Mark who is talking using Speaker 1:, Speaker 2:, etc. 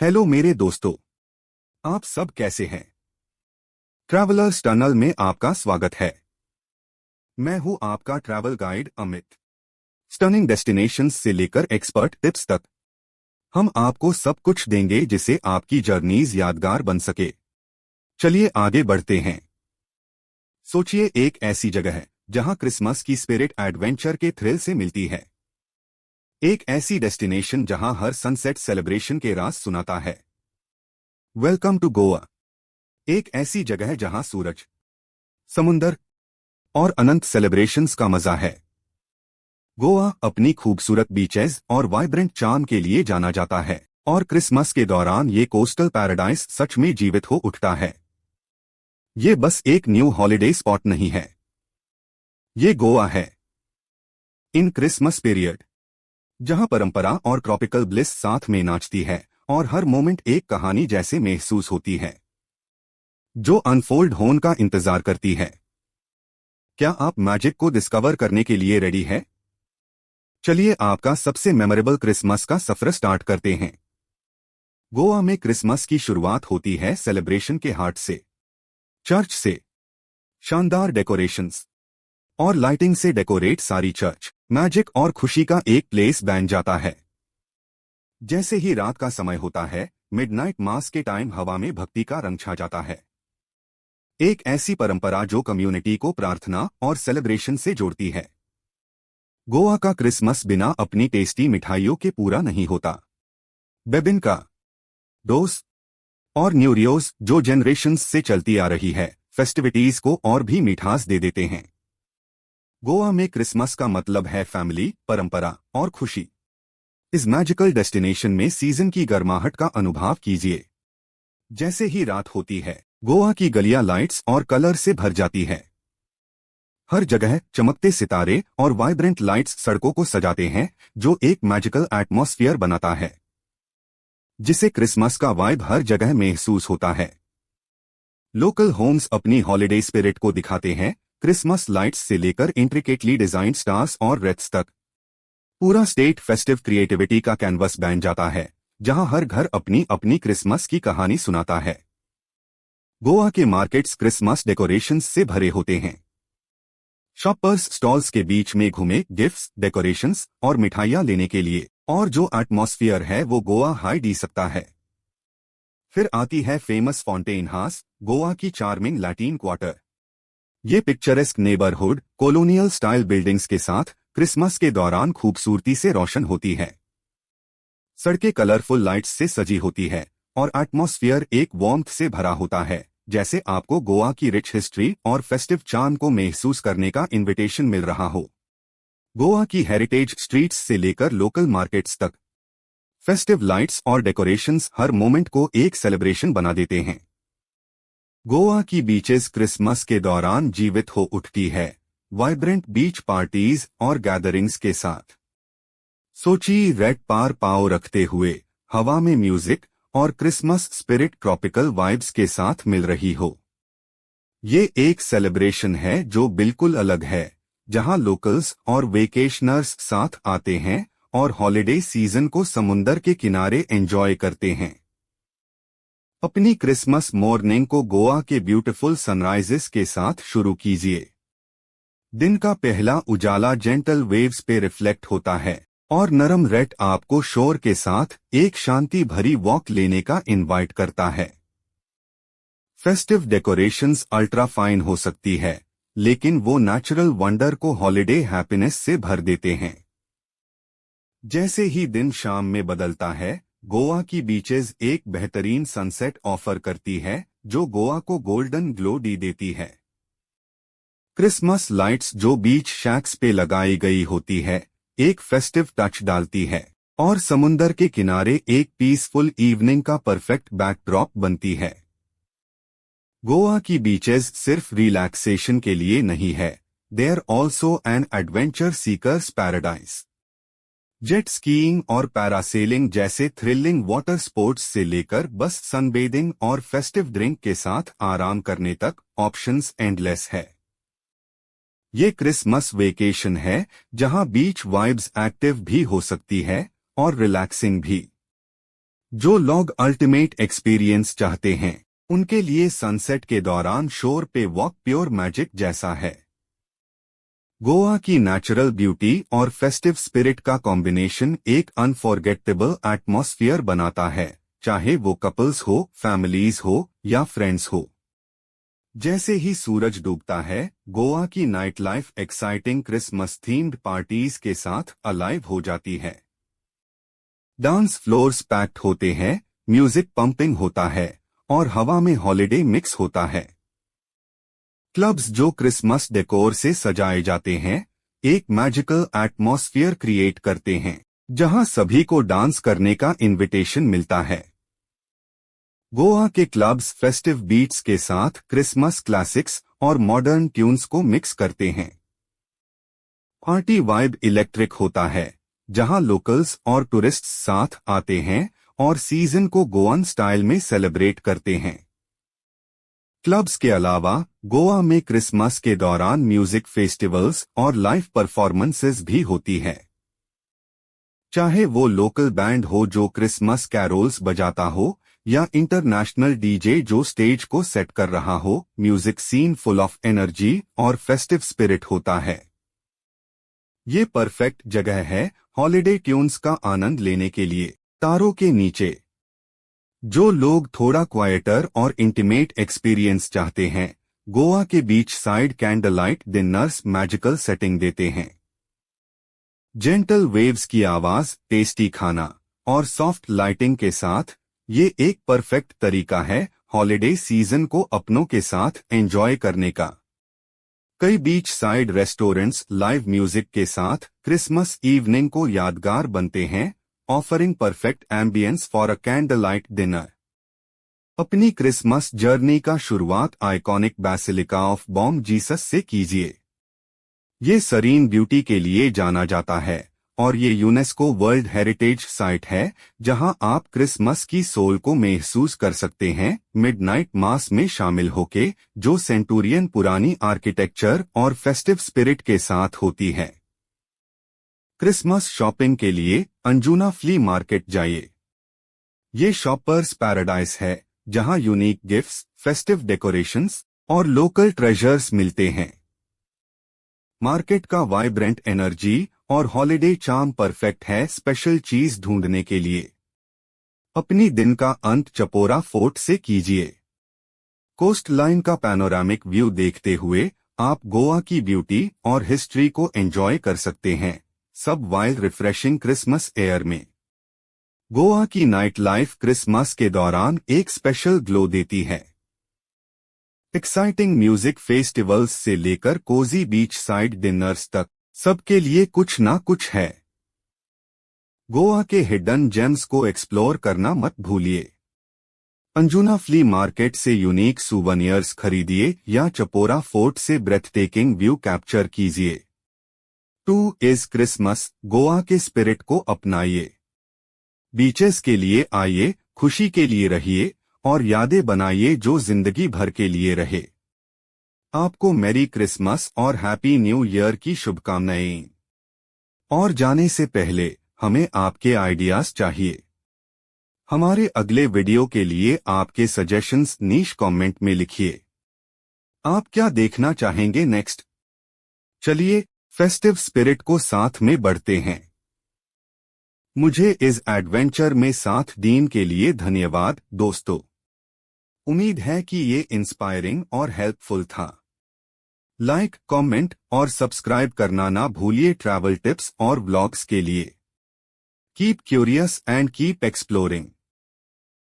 Speaker 1: Hello मेरे दोस्तों, आप सब कैसे हैं? ट्रैवलर्स टनल में आपका स्वागत है। मैं हूं आपका travel guide Amit. Stunning destinations से लेकर एक्सपर्ट टिप्स तक हम आपको सब कुछ देंगे जिससे आपकी जर्नीज यादगार बन सके। चलिए आगे बढ़ते हैं। सोचिए, एक ऐसी जगह है जहां क्रिसमस की स्पिरिट एडवेंचर के थ्रिल से मिलती है। एक ऐसी डेस्टिनेशन जहां हर सनसेट सेलिब्रेशन के राज सुनाता है। Welcome to Goa. एक ऐसी जगह जहां सूरज, समुंदर और अनंत सेलिब्रेशंस का मजा है। गोवा अपनी खूबसूरत बीचेस और वाइब्रेंट चार्म के लिए जाना जाता है, और क्रिसमस के दौरान ये कोस्टल पैराडाइज सच में जीवित हो उठता है। ये बस एक न्यू हॉलिडे स्पॉट नहीं है, ये गोवा है इन क्रिसमस पीरियड, जहां परंपरा और ट्रॉपिकल ब्लिस साथ में नाचती है और हर मोमेंट एक कहानी जैसे महसूस होती है जो अनफोल्ड होने का इंतजार करती है। क्या आप मैजिक को डिस्कवर करने के लिए रेडी है? चलिए आपका सबसे मेमोरेबल क्रिसमस का सफर स्टार्ट करते हैं। गोवा में क्रिसमस की शुरुआत होती है सेलिब्रेशन के हार्ट से, चर्च से। शानदार डेकोरेशंस और लाइटिंग से डेकोरेट सारी चर्च मैजिक और खुशी का एक प्लेस बन जाता है। जैसे ही रात का समय होता है, मिडनाइट मास के टाइम हवा में भक्ति का रंग छा जाता है। एक ऐसी परंपरा जो कम्युनिटी को प्रार्थना और सेलिब्रेशन से जोड़ती है। गोवा का क्रिसमस बिना अपनी टेस्टी मिठाइयों के पूरा नहीं होता। बेबिनका, डोस और न्यूरियोस जो जनरेशंस से चलती आ रही है, फेस्टिविटीज को और भी मिठास दे देते हैं। गोवा में क्रिसमस का मतलब है फैमिली, परंपरा और खुशी। इस मैजिकल डेस्टिनेशन में सीजन की गर्माहट का अनुभव कीजिए। जैसे ही रात होती है, गोवा की गलियां लाइट्स और कलर से भर जाती है। हर जगह चमकते सितारे और वाइब्रेंट लाइट्स सड़कों को सजाते हैं, जो एक मैजिकल एटमॉस्फेयर बनाता है, जिसे क्रिसमस का वाइब हर जगह महसूस होता है। लोकल होम्स अपनी हॉलिडे स्पिरिट को दिखाते हैं, क्रिसमस लाइट्स से लेकर इंट्रिकेटली डिजाइन स्टार्स और रेट्स तक। पूरा स्टेट फेस्टिव क्रिएटिविटी का कैनवस बन जाता है, जहां हर घर अपनी अपनी क्रिसमस की कहानी सुनाता है। गोवा के मार्केट्स क्रिसमस डेकोरेशंस से भरे होते हैं। शॉपर्स स्टॉल्स के बीच में घूमे गिफ्ट्स, डेकोरेशंस और मिठाइयां लेने के लिए, और जो एटमॉस्फेयर है वो गोवा हाई दी सकता है। फिर आती है फेमस फाउंटेन हाउस, गोवा की चार्मिंग लैटिन क्वार्टर। ये picturesque neighbourhood colonial style buildings के साथ क्रिसमस के दौरान खूबसूरती से रोशन होती है। सड़कें कलरफुल लाइट्स से सजी होती है और एटमॉस्फेयर एक वार्मथ से भरा होता है, जैसे आपको गोवा की रिच हिस्ट्री और फेस्टिव चार्म को महसूस करने का इनविटेशन मिल रहा हो। गोवा की हेरिटेज स्ट्रीट्स से लेकर लोकल मार्केट्स तक फेस्टिव लाइट्स और डेकोरेशंस हर मोमेंट को एक सेलिब्रेशन बना देते हैं। गोवा की बीचेस क्रिसमस के दौरान जीवित हो उठती है, वाइब्रेंट बीच पार्टीज और गैदरिंग्स के साथ। सोची, रेड पार पाव रखते हुए हवा में म्यूजिक और क्रिसमस स्पिरिट ट्रॉपिकल वाइब्स के साथ मिल रही हो। ये एक सेलिब्रेशन है जो बिल्कुल अलग है, जहां लोकल्स और वेकेशनर्स साथ आते हैं और हॉलिडे सीजन को समुंदर के किनारे एंजॉय करते हैं। अपनी क्रिसमस मॉर्निंग को गोवा के ब्यूटीफुल सनराइजेस के साथ शुरू कीजिए। दिन का पहला उजाला जेंटल वेव्स पे रिफ्लेक्ट होता है और नरम रेड आपको शोर के साथ एक शांति भरी वॉक लेने का इनवाइट करता है। फेस्टिव डेकोरेशंस अल्ट्रा फाइन हो सकती है, लेकिन वो नेचुरल वंडर को हॉलिडे हैप्पीनेस से भर देते हैं। जैसे ही दिन शाम में बदलता है, गोवा की बीचेस एक बेहतरीन सनसेट ऑफर करती है, जो गोवा को गोल्डन ग्लो दी देती है। क्रिसमस लाइट्स जो बीच शैक्स पे लगाई गई होती है, एक फेस्टिव टच डालती है और समुंदर के किनारे एक पीसफुल इवनिंग का परफेक्ट बैकड्रॉप बनती है। गोवा की बीचेस सिर्फ रिलैक्सेशन के लिए नहीं है, they are also an adventure seekers paradise. Jet skiing और पैरासेलिंग जैसे थ्रिलिंग वाटर स्पोर्ट्स से लेकर बस सनबेदिंग और फेस्टिव ड्रिंक के साथ आराम करने तक ऑप्शंस एंडलेस है। ये क्रिसमस वेकेशन है जहां बीच वाइब्स एक्टिव भी हो सकती है और रिलैक्सिंग भी। जो लोग अल्टीमेट एक्सपीरियंस चाहते हैं उनके लिए सनसेट के दौरान शोर पे वॉक प्योर मैजिक जैसा है। गोवा की नेचुरल ब्यूटी और फेस्टिव स्पिरिट का कॉम्बिनेशन एक अनफॉरगेटेबल एटमॉस्फेयर बनाता है, चाहे वो कपल्स हो, फैमिलीज हो या फ्रेंड्स हो। जैसे ही सूरज डूबता है, गोवा की night life exciting Christmas themed parties के साथ अलाइव हो जाती है। डांस फ्लोर्स पैक्ड होते हैं, म्यूजिक पंपिंग होता है और हवा में हॉलिडे मिक्स होता है। क्लब्स जो क्रिसमस डेकोर से सजाए जाते हैं, एक मैजिकल एटमॉस्फेयर क्रिएट करते हैं, जहां सभी को डांस करने का इनविटेशन मिलता है। गोवा के क्लब्स फेस्टिव बीट्स के साथ क्रिसमस क्लासिक्स और मॉडर्न ट्यून्स को मिक्स करते हैं। पार्टी वाइब इलेक्ट्रिक होता है, जहां लोकल्स और टूरिस्ट्स साथ आते हैं और सीजन को गोवन स्टाइल में सेलिब्रेट करते हैं। क्लब्स के अलावा गोवा में क्रिसमस के दौरान म्यूजिक फेस्टिवल्स और लाइव परफॉर्मेंसेस भी होती है। चाहे वो लोकल बैंड हो जो क्रिसमस कैरोल्स बजाता हो या इंटरनेशनल डीजे जो स्टेज को सेट कर रहा हो, music scene full of energy और फेस्टिव स्पिरिट होता है। ये परफेक्ट जगह है हॉलिडे ट्यून्स का आनंद लेने के लिए। तारों के नीचे जो लोग थोड़ा क्वाइटर और इंटीमेट एक्सपीरियंस चाहते हैं, गोवा के beach side candle light dinners magical setting देते हैं। जेंटल वेव्स की आवाज, टेस्टी खाना और सॉफ्ट लाइटिंग के साथ ये एक परफेक्ट तरीका है हॉलिडे सीजन को अपनों के साथ एंजॉय करने का। कई beach side restaurants live music के साथ क्रिसमस इवनिंग को यादगार बनते हैं, offering perfect ambience for a candle light dinner. अपनी क्रिसमस जर्नी का शुरुआत iconic basilica of Bom Jesus से कीजिए। ये सरीन ब्यूटी के लिए जाना जाता है और ये यूनेस्को वर्ल्ड हेरिटेज साइट है, जहां आप क्रिसमस की सोल को महसूस कर सकते हैं मिडनाइट मास में शामिल होके, जो सेंटूरियन पुरानी आर्किटेक्चर और फेस्टिव स्पिरिट के साथ होती है। क्रिसमस शॉपिंग के लिए अंजुना फ्ली मार्केट जाइए। ये शॉपर्स पैराडाइज है, जहां यूनिक गिफ्ट्स, फेस्टिव डेकोरेशंस और लोकल ट्रेजर्स मिलते हैं। मार्केट का वाइब्रेंट एनर्जी और हॉलिडे चार्म परफेक्ट है स्पेशल चीज ढूंढने के लिए। अपनी दिन का अंत चपोरा फोर्ट से कीजिए। कोस्ट लाइन का पैनोरामिक व्यू देखते हुए आप गोवा की ब्यूटी और हिस्ट्री को एंजॉय कर सकते हैं, सब वाइल रिफ्रेशिंग क्रिसमस एयर में। गोवा की नाइट लाइफ क्रिसमस के दौरान एक स्पेशल ग्लो देती है। एक्साइटिंग म्यूजिक फेस्टिवल्स से लेकर कोजी बीच साइड डिनर्स तक सबके लिए कुछ ना कुछ है। गोवा के हिडन जेम्स को एक्सप्लोर करना मत भूलिए। अंजुना फ्ली मार्केट से यूनिक सुवेनियर्स खरीदिए या चपोरा फोर्ट से ब्रेथटेकिंग व्यू कैप्चर कीजिए। टू इज क्रिसमस गोवा के स्पिरिट को अपनाइए। बीचेस के लिए आइए, खुशी के लिए रहिए और यादें बनाइए जो जिंदगी भर के लिए रहे। आपको मैरी क्रिसमस और हैप्पी न्यू ईयर की शुभकामनाएं। और जाने से पहले हमें आपके आइडियाज चाहिए। हमारे अगले वीडियो के लिए आपके सजेशंस नीश कमेंट में लिखिए। आप क्या देखना चाहेंगे नेक्स्ट? चलिए फेस्टिव स्पिरिट को साथ में बढ़ते हैं। मुझे इस एडवेंचर में साथ देने के लिए धन्यवाद दोस्तों। उम्मीद है कि ये इंस्पायरिंग और हेल्पफुल था। लाइक, कमेंट और सब्सक्राइब करना ना भूलिए ट्रैवल टिप्स और व्लॉग्स के लिए। Keep curious and keep exploring.